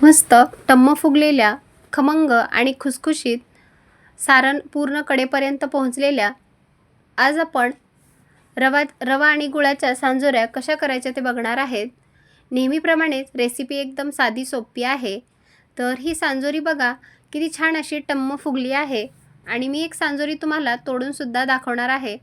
मस्त टम्म फुगलेल्या खमंग आणि खुसखुशीत सारण पूर्ण कडेपर्यंत पोहोचलेल्या आज आपण रवा आणि गुळाच्या सांजोऱ्या कशा करायच्या ते बघणार आहेत. नेहमीप्रमाणेच रेसिपी एकदम साधी सोपी आहे. तर ही सांजोरी बघा किती छान अशी टम्म फुगली आहे आणि मी एक सांजोरी तुम्हाला तोडूनसुद्धा दाखवणार आहे.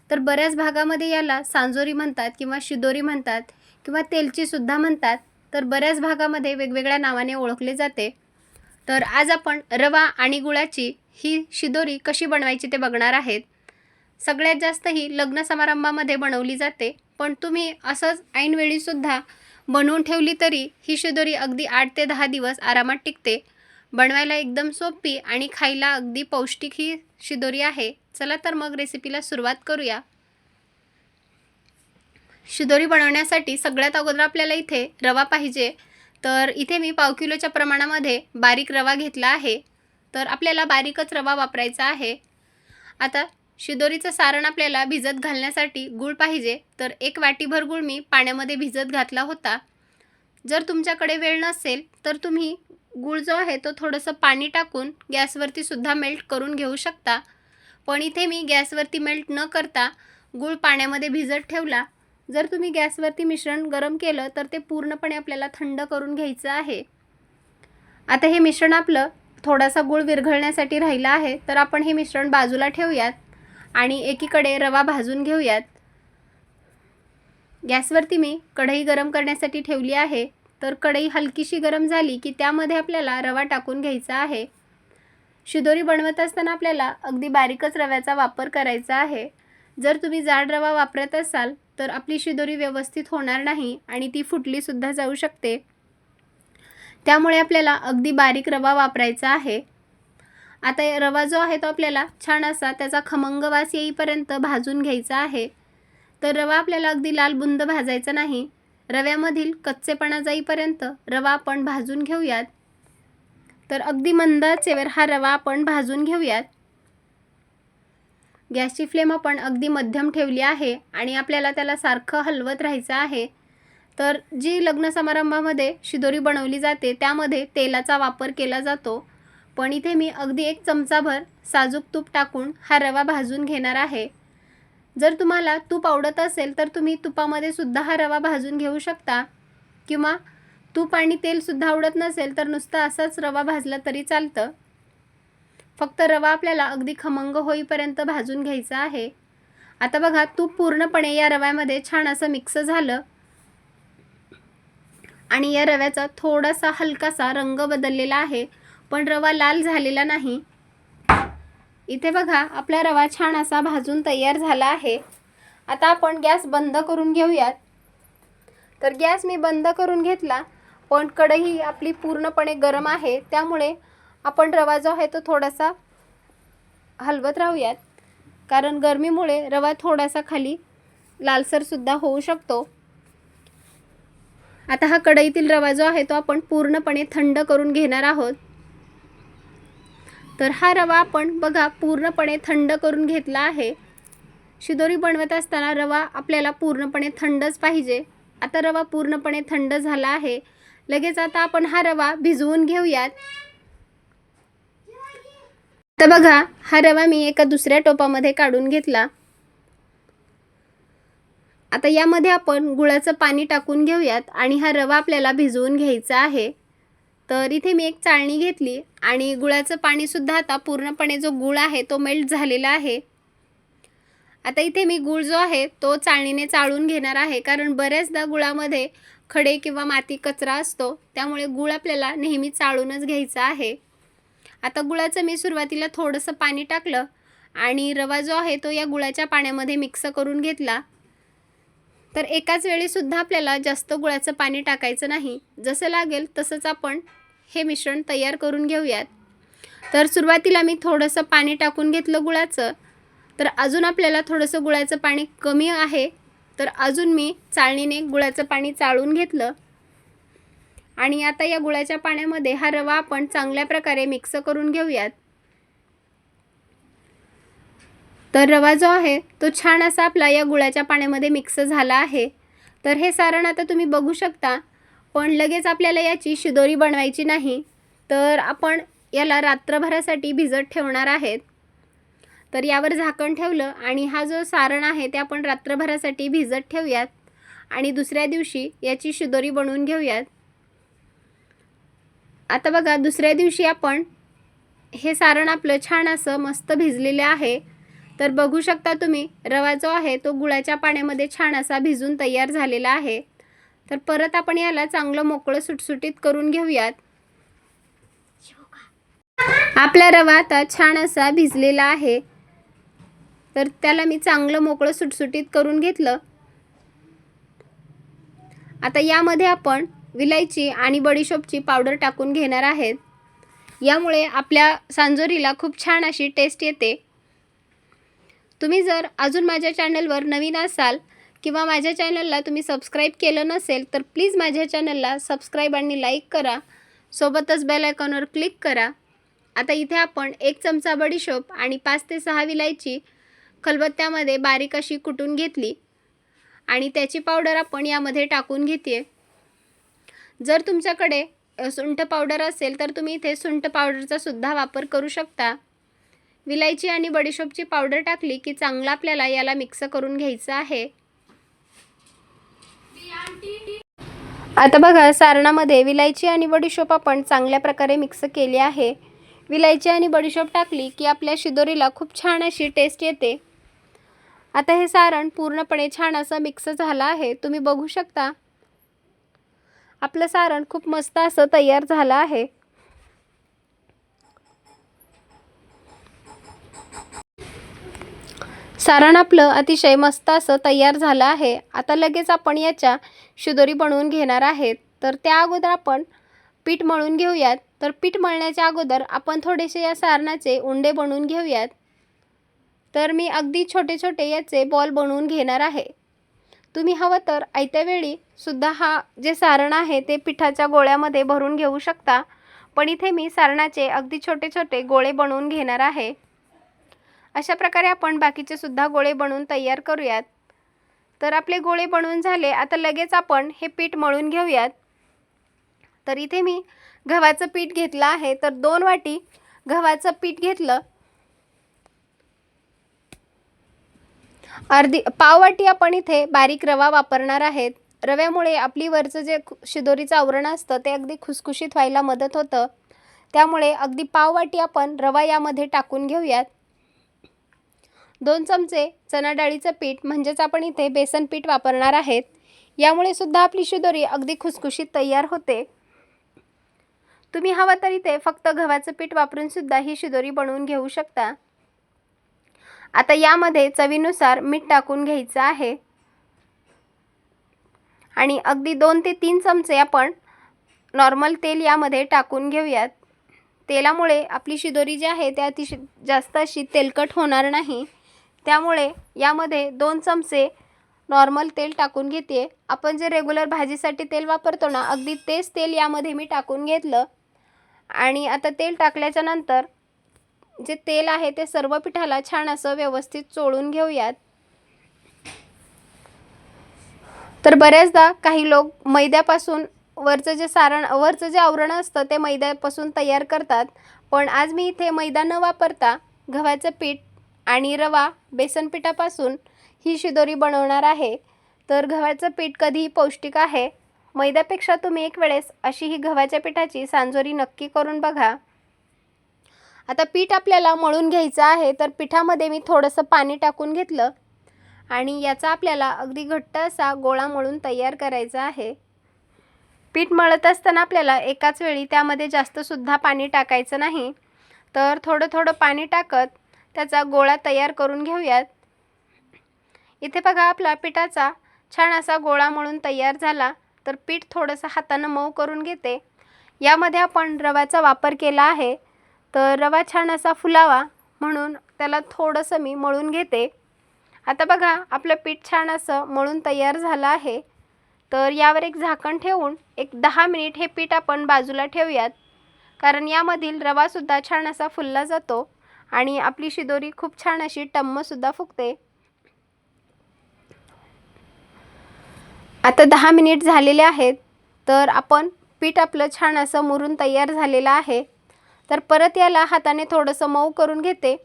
तर बऱ्याच भागामध्ये याला सांजोरी म्हणतात किंवा शिदोरी म्हणतात किंवा तेलचीसुद्धा म्हणतात. तर बऱ्याच भागामध्ये वेगवेगळ्या नावाने ओळखले जाते. तर आज आपण रवा आणि गुळाची ही शिदोरी कशी बनवायची ते बघणार आहेत. सगळ्यात जास्त ही लग्न समारंभामध्ये बनवली जाते, पण तुम्ही असंच ऐनवेळीसुद्धा बनवून ठेवली तरी ही शिदोरी अगदी 8 ते 10 दिवस आरामात टिकते. बनवायला एकदम सोपी आणि खायला अगदी पौष्टिक ही शिदोरी आहे. चला तर मग रेसिपीला सुरुवात करूया. शिदोरी बनवण्यासाठी सगळ्यात अगोदर आपल्याला इथे रवा पाहिजे. तर इथे मी पाव किलोच्या प्रमाणामध्ये बारीक रवा घेतला आहे. तर आपल्याला बारीकच रवा वापरायचा आहे. आता शिदोरीचं सारण आपल्याला भिजत घालण्यासाठी गूळ पाहिजे. तर 1 वाटीभर गूळ मी पाण्यामध्ये भिजत घातला होता. जर तुमच्याकडे वेळ नसेल तर तुम्ही गूळ जो आहे तो थोडंसं पाणी टाकून गॅसवरती सुद्धा मेल्ट करून घेऊ शकता. पण इथे मी गॅसवरती मेल्ट न करता गूळ पाण्यामध्ये भिजत ठेवला. जर तुम्ही गॅसवरती मिश्रण गरम केलं तर ते पूर्णपणे आपल्याला थंड करून घ्यायचं आहे. आता हे मिश्रण आपलं थोडासा गूळ विरघळण्यासाठी राहिला आहे. तर आपण हे मिश्रण बाजूला ठेवूयात आणि एकीकडे रवा भाजून घेऊयात. गॅसवरती मी कढई गरम करण्यासाठी ठेवली आहे. तर कढई हलकीशी गरम झाली की त्यामध्ये आपल्याला रवा टाकून घ्यायचा आहे. शिदोरी बनवत असताना आपल्याला अगदी बारीकच रव्याचा वापर करायचा आहे. जर तुम्ही जाड रवा वापरत असाल तर आपली शिदोरी व्यवस्थित होणार नाही आणि ती फुटलीसुद्धा जाऊ शकते. त्यामुळे आपल्याला अगदी बारीक रवा वापरायचा आहे. आता रवा जो आहे तो आपल्याला छान असा त्याचा खमंग वास येईपर्यंत भाजून घ्यायचा आहे. तर रवा आपल्याला अगदी लाल बुंद भाजायचा नाही. रव्यामधील कच्चेपणा जाईपर्यंत रवा आपण भाजून घेऊयात. तर अगदी मंद आचेवर हा रवा आपण भाजून घेऊयात. गॅसची फ्लेम आपण अगदी मध्यम ठेवली आहे आणि आपल्याला त्याला सारखं हलवत राहायचं आहे. तर जी लग्न समारंभामध्ये शिदोरी बनवली जाते त्यामध्ये तेलाचा वापर केला जातो. पण इथे मी अगदी 1 चमचाभर साजूक तूप टाकून हा रवा भाजून घेणार आहे. जर तुम्हाला तूप आवडत असेल तर तुम्ही तुपामध्ये सुद्धा हा रवा भाजून घेऊ शकता किंवा तूप आणि तेलसुद्धा आवडत नसेल तर नुसतं असाच रवा भाजला तरी चालतं. फक्त रवा आपल्याला अगदी खमंग होईपर्यंत भाजून घ्यायचा आहे. आता बघा तूप पूर्णपणे या रव्यामध्ये छान असं मिक्स झालं आणि या रव्याचा थोडासा हलकासा रंग बदललेला आहे, पण रवा लाल झालेला नाही. इथे बघा आपला रवा छान असा भाजून तयार झाला आहे. आता आपण गॅस बंद करून घेऊयात. तर गॅस मी बंद करून घेतला, पण कढई आपली पूर्णपणे गरम आहे. त्यामुळे आपण रवा जो आहे तो थोडासा हलवत राहूयात, कारण गरमीमुळे रवा थोडासा खाली लालसरसुद्धा होऊ शकतो. आता हा कढईतील रवा जो आहे तो आपण पूर्णपणे थंड करून घेणार आहोत. तर हा रवा आपण बघा पूर्णपणे थंड करून घेतला आहे. शिदोरी बनवत असताना रवा आपल्याला पूर्णपणे थंडच पाहिजे. आता रवा पूर्णपणे थंड झाला आहे. लगेच आता आपण हा रवा भिजवून घेऊयात. तर बघा हा रवा मी एका दुसऱ्या टोपामध्ये काढून घेतला. आता यामध्ये आपण गुळाचं पाणी टाकून घेऊयात आणि हा रवा आपल्याला भिजवून घ्यायचा आहे. तर इथे मी एक चाळणी घेतली आणि गुळाचं पाणीसुद्धा आता पूर्णपणे जो गूळ आहे तो मेल्ट झालेला आहे. आता इथे मी गूळ जो आहे तो चाळणीने चाळून घेणार आहे, कारण बऱ्याचदा गुळामध्ये खडे किंवा माती कचरा असतो. त्यामुळे गूळ आपल्याला नेहमी चाळूनच घ्यायचा आहे. आता गुळाचं मी सुरुवातीला थोडंसं पाणी टाकलं आणि रवा जो आहे तो या गुळाच्या पाण्यामध्ये मिक्स करून घेतला. तर एकाच वेळीसुद्धा आपल्याला जास्त गुळाचं पाणी टाकायचं नाही. जसं लागेल तसंच आपण हे मिश्रण तयार करून घेऊयात. तर सुरुवातीला मी थोडंसं पाणी टाकून घेतलं गुळाचं. तर अजून आपल्याला थोडंसं गुळाचं पाणी कमी आहे, तर अजून मी चाळणीने गुळाचं पाणी चाळून घेतलं आणि आता या गुळाच्या पाण्यामध्ये हा रवा आपण चांगल्या प्रकारे मिक्स करून घेऊयात. तर रवा जो आहे तो छान असा आपला या गुळाच्या पाण्यामध्ये मिक्स झाला आहे. तर हे सारण आता तुम्ही बघू शकता पण लगेच आपल्याला याची शिदोरी बनवायची नाही, तर आपण याला रात्रभरासाठी भिजत ठेवणार आहेत. तर यावर झाकण ठेवलं आणि हा जो सारण आहे ते आपण रात्रभरासाठी भिजत ठेवूयात आणि दुसऱ्या दिवशी याची शिदोरी बनवून घेऊयात. आता बघा, दुसऱ्या दिवशी आपण हे सारण आपलं छान असं मस्त भिजलेलं आहे. तर बघू शकता तुम्ही, रवा जो आहे तो गुळाच्या पाण्यामध्ये छान असा भिजून तयार झालेला आहे. तर परत आपण याला चांगलं मोकळं सुटसुटीत करून घेऊयात. आपला रवा आता छान असा भिजलेला आहे. तर त्याला मी चांगलं मोकळं सुटसुटीत करून घेतलं. आता यामध्ये आपण विलायची आणि बडीशोपची पावडर टाकून घेणार आहेत. यामुळे आपल्या सांजोरीला खूप छान अशी टेस्ट येते. तुम्ही जर अजून माझ्या चॅनलवर नवीन असाल किंवा माझ्या चॅनलला तुम्ही सबस्क्राईब केलं नसेल तर प्लीज माझ्या चॅनलला सबस्क्राईब आणि लाईक करा. सोबतच बेल आयकॉनवर क्लिक करा. आता इथे आपण 1 चमचा बडीशोप आणि 5 ते 6 विलायची खलबत्त्यामध्ये बारीक अशी कुटून घेतली आणि त्याची पावडर आपण यामध्ये टाकून घेते. जर तुमच्याकडे सुंठ पावडर असेल तर तुम्ही इथे सुंठ पावडरचा सुद्धा वापर करू शकता. विलायची आणि बडीशोपची पावडर टाकली की चांगलं आपल्याला याला मिक्स करून घ्यायचं आहे. आता बघा, सारणामध्ये विलायची आणि बडीशोप आपण चांगल्या प्रकारे मिक्स केले आहे. विलायची आणि बडीशोप टाकली की आपल्या शिदोरीला खूप छान अशी टेस्ट येते. आता हे सारण पूर्णपणे छान असं मिक्स झालं आहे. तुम्ही बघू शकता, आपलं सारण खूप मस्त असं तयार झालं आहे. सारण आपलं अतिशय मस्त असं तयार झालं आहे. आता लगेच आपण याच्या शिदोरी बनवून घेणार आहेत. तर त्या अगोदर आपण पीठ मळून घेऊयात. तर पीठ मळण्याच्या अगोदर आपण थोडेसे या सारणाचे उंडे बनवून घेऊयात. तर मी अगदी छोटे छोटे याचे बॉल बनवून घेणार आहे. तुम्ही हवं तर आयत्या वेळी सुद्धा हा जे सारण आहे ते पिठाच्या गोळ्यामध्ये भरून घेऊ शकता, पण इथे मी सारणाचे अगदी छोटे छोटे गोळे बनवून घेणार आहे. अशा प्रकारे आपण बाकीचे सुद्धा गोळे बनवून तयार करूयात. तर आपले गोळे बनवून झाले. आता लगेच आपण हे पीठ मळून घेऊयात. तर इथे मी गव्हाचं पीठ घेतलं आहे. तर 2 वाटी गव्हाचं पीठ घेतलं. पाव वाटी आपण इथे बारीक रवा वापरणार आहेत. रव्यामुळे आपली वरचं जे शिदोरीचं आवरण असतं ते अगदी खुसखुशीत व्हायला मदत होतं. त्यामुळे अगदी पाव वाटी आपण रवा यामध्ये टाकून घेऊयात. 2 चमचे चणा डाळीचं पीठ म्हणजेच आपण इथे बेसन पीठ वापरणार आहेत. यामुळे सुद्धा आपली शिदोरी अगदी खुसखुशीत तयार होते. तुम्ही हवं तर इथे फक्त गव्हाचं पीठ वापरून सुद्धा ही शिदोरी बनवून घेऊ शकता. आता यामध्ये चवीनुसार मीठ टाकून घ्यायचं आहे आणि अगदी 2 ते 3 चमचे आपण नॉर्मल तेल यामध्ये टाकून घेऊयात. तेलामुळे आपली शिदोरी जी आहे ती अतिशय जास्त अशी तेलकट होणार नाही. त्यामुळे यामध्ये 2 चमचे नॉर्मल तेल टाकून घेते. आपण जे रेग्युलर भाजीसाठी तेल वापरतो ना, अगदी तेच तेल यामध्ये मी टाकून घेतलं आणि आता तेल टाकल्याच्या नंतर जे तेल आहे ते सर्व पिठाला छान असं व्यवस्थित चोळून घेऊयात. तर बऱ्याचदा काही लोक मैद्यापासून वरचं जे आवरण असतं ते मैद्यापासून तयार करतात, पण आज मी इथे मैदा न वापरता गव्हाचं पीठ आणि रवा बेसन पिठापासून ही शिदोरी बनवणार आहे. तर गव्हाचं पीठ कधीही पौष्टिक आहे. मैद्यापेक्षा तुम्ही एक वेळेस अशी ही गव्हाच्या पिठाची सांजोरी नक्की करून बघा. आता पीठ आपल्याला मळून घ्यायचं आहे. तर पिठामध्ये मी थोडंसं पाणी टाकून घेतलं आणि याचा आपल्याला अगदी घट्ट असा गोळा मळून तयार करायचा आहे. पीठ मळत असताना आपल्याला एकाच वेळी त्यामध्ये जास्तसुद्धा पाणी टाकायचं नाही. तर थोडं थोडं पाणी टाकत त्याचा गोळा तयार करून घेऊयात. इथे बघा, आपला पिठाचा छान असा गोळा मळून तयार झाला. तर पीठ थोडंसं हातानं मऊ करून घेते. यामध्ये आपण रव्याचा वापर केला आहे. तर रवा छान असा फुलावा म्हणून त्याला थोडंसं मी मळून घेते. आता बघा, आपलं पीठ छान असं मळून तयार झालं आहे. तर यावर एक झाकण ठेवून एक 10 मिनिट हे पीठ आपण बाजूला ठेवूयात, कारण यामधील रवासुद्धा छान असा फुलला जातो आणि आपली शिदोरी खूप छान अशी टम्मसुद्धा फुगते. आता 10 मिनिट झालेले आहेत. तर आपण पीठ आपलं छान असं मुरून तयार झालेलं आहे. तर परत याला हाताने थोडंसं मऊ करून घेते.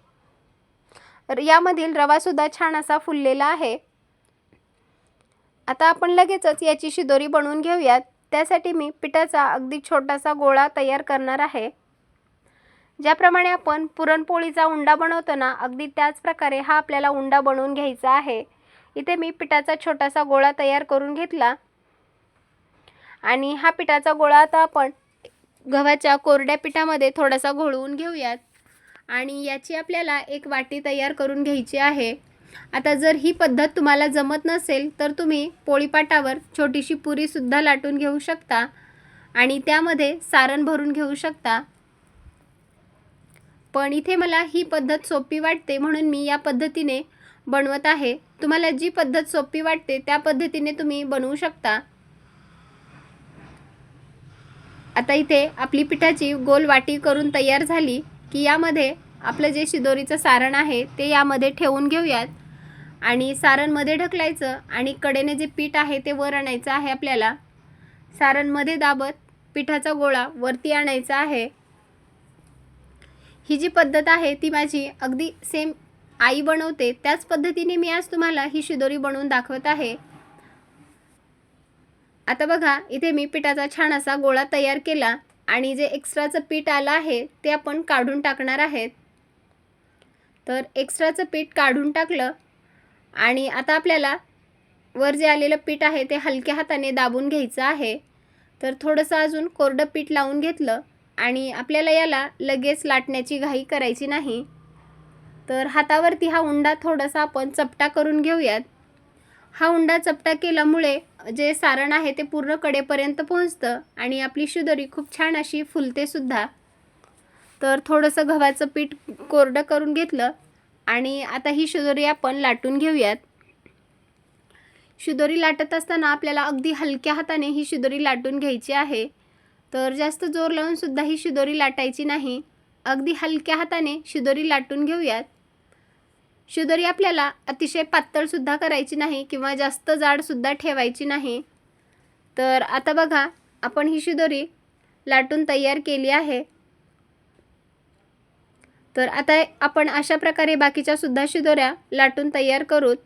यामधील रवासुद्धा छान असा फुललेला आहे. आता आपण लगेचच याची शिदोरी बनवून घेऊयात. त्यासाठी मी पिठाचा अगदी छोटासा गोळा तयार करणार आहे. ज्याप्रमाणे आपण पुरणपोळीचा उंडा बनवतो ना, अगदी त्याच प्रकारे हा आपल्याला उंडा बनवून घ्यायचा आहे. इथे मी पिठाचा छोटासा गोळा तयार करून घेतला आणि हा पिठाचा गोळा आता आपण गव्हाच्या कोरड्या पिठामध्ये थोडासा घोळवून घेऊयात आणि याची आपल्याला एक वाटी तयार करून घ्यायची आहे. आता जर ही पद्धत तुम्हाला जमत नसेल तर तुम्ही पोळीपाटावर छोटीशी पुरीसुद्धा लाटून घेऊ शकता आणि त्यामध्ये सारण भरून घेऊ शकता. पण इथे मला ही पद्धत सोपी वाटते म्हणून मी या पद्धतीने बनवत आहे. तुम्हाला जी पद्धत सोपी वाटते त्या पद्धतीने तुम्ही बनवू शकता. आता इथे आपली पिठाची गोल वाटी करून तयार झाली की यामध्ये आपलं जे शिदोरीचं सारण आहे ते यामध्ये ठेवून घेऊयात आणि सारण मध्ये ढकलायचं आणि कडेने जे पीठ आहे ते वर आणायचं आहे. आपल्याला सारण मध्ये दाबत पिठाचा गोळा वरती आणायचा आहे. ही जी पद्धत आहे ती माझी अगदी सेम आई बनवते त्याच पद्धतीने मी आज तुम्हाला ही शिदोरी बनवून दाखवत आहे. आता बघा इथे मी पिठाचा छान असा गोळा तयार केला आणि जे एक्स्ट्राचं पीठ आलं आहे ते आपण काढून टाकणार आहेत. तर एक्स्ट्राचं पीठ काढून टाकलं आणि आता आपल्याला वर जे आलेलं पीठ आहे ते हलक्या हाताने दाबून घ्यायचं आहे. तर थोडंसं अजून कोरडं पीठ लावून घेतलं आणि आपल्याला याला लगेच लाटण्याची घाई करायची नाही. तर हातावरती हा उंडा थोडासा आपण चपटा करून घेऊयात. हा उंडा चपटा केल्यामुळे जे सारण आहे ते पूर्ण कडेपर्यंत पोहोचतं आणि आपली शिदोरी खूप छान अशी फुलते सुद्धा. तर थोडंसं गव्हाचं पीठ कोरडं करून घेतलं आणि आता ही शिदोरी आपण लाटून घेऊयात. शिदोरी लाटत असताना आपल्याला अगदी हलक्या हाताने ही शिदोरी लाटून घ्यायची आहे. तर जास्त जोर लावून सुद्धा ही शिदोरी लाटायची नाही. अगदी हलक्या हाताने शिदोरी लाटून घेऊयात. शिदोरी आपल्याला अतिशय पातळ सुद्धा करायची नाही किंवा जास्त जाड सुद्धा ठेवायची नाही. तर आता बघा आपण ही शिदोरी लाटून तयार केली आहे. तर आता आपण अशा प्रकारे बाकीच्या सुद्धा शिदोऱ्या लाटून तयार करूत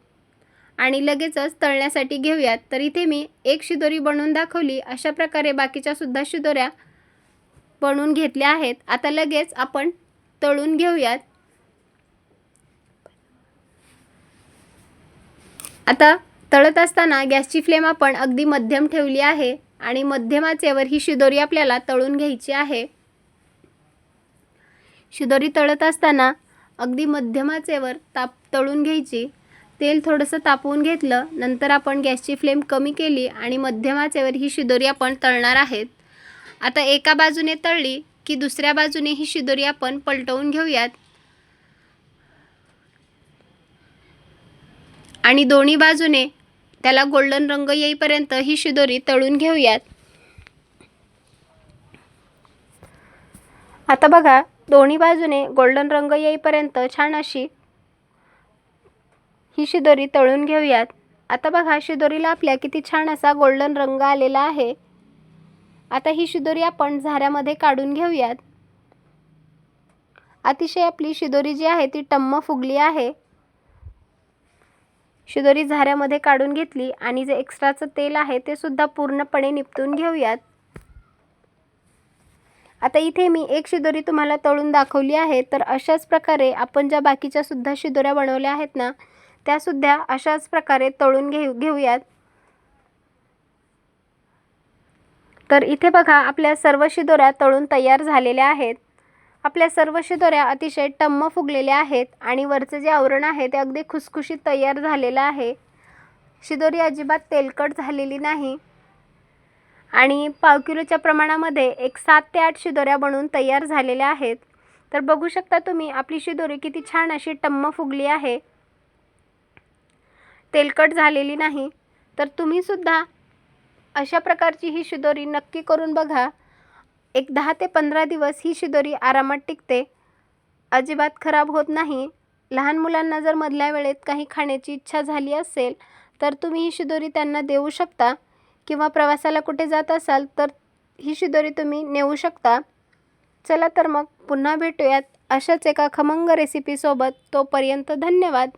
आणि लगेचच तळण्यासाठी घेऊयात. तर इथे मी एक शिदोरी बनवून दाखवली. अशा प्रकारे बाकीच्या सुद्धा शिदोऱ्या बनवून घेतल्या आहेत. आता लगेच आपण तळून घेऊयात. आता तळत असताना गॅसची फ्लेम आपण अगदी मध्यम ठेवली आहे आणि मध्यम आचेवर ही शिदोरी आपल्याला तळून घ्यायची आहे. शिदोरी तळत असताना अगदी मध्यम आचेवर तळून घ्यायची. तेल थोडंसं तापवून घेतलं, नंतर आपण गॅसची फ्लेम कमी केली आणि मध्यम आचेवर ही शिदोरी आपण तळणार आहेत. आता एका बाजूने तळली की दुसऱ्या बाजूने ही शिदोरी आपण पलटवून घेऊयात आणि दोन्ही बाजूने त्याला गोल्डन रंग येईपर्यंत ही शिदोरी तळून घेऊयात. आता बघा दोन्ही बाजूने गोल्डन रंग येईपर्यंत छान अशी ही शिदोरी तळून घेऊयात. आता बघा शिदोरीला आपल्या किती छान असा गोल्डन रंग आलेला आहे. आता ही शिदोरी आपण झाऱ्यामध्ये काढून घेऊयात. अतिशय आपली शिदोरी जी आहे ती टम्म फुगली आहे. शिदोरी झाऱ्यामध्ये काढून घेतली आणि जे एक्स्ट्राचं तेल आहे ते सुद्धा पूर्णपणे निपटून घेऊयात. आता इथे मी एक शिदोरी तुम्हाला तळून दाखवली आहे. तर अशाच प्रकारे आपण ज्या बाकीच्या सुद्धा शिदोऱ्या बनवल्या आहेत ना त्या सुद्धा अशाच प्रकारे तळून घेऊयात. तर इथे बघा आपल्या सर्व शिदोऱ्या तळून तयार झालेल्या आहेत. आपल्या सर्व शिदोऱ्या अतिशय टम्म फुगलेल्या आहेत आणि वरचे जे आवरण आहे ते अगदी खुसखुशीत तयार झालेलं आहे. शिदोरी अजिबात तेलकट झालेली नाही आणि पाव किलोच्या प्रमाणामध्ये एक 7 ते 8 शिदोऱ्या बनवून तयार झालेल्या आहेत. तर बघू शकता तुम्ही आपली शिदोरी किती छान अशी टम्म फुगली आहे, तेलकट झालेली नाही. तर तुम्ही सुद्धा अशा प्रकारची ही शिदोरी नक्की करून बघा. एक 10 ते 15 दिवस ही शिदोरी आरामात टिकते, अजिबात खराब होत नाही. लहान मुलांना जर मधल्या वेळेत काही खाण्याची इच्छा झाली असेल तर तुम्ही ही शिदोरी त्यांना देऊ शकता. किंवा प्रवासाला कुठे जात असाल तर ही शिदोरी तुम्ही नेऊ शकता. चला तर मग पुन्हा भेटूयात अशाच एका खमंग रेसिपीसोबत. तोपर्यंत धन्यवाद.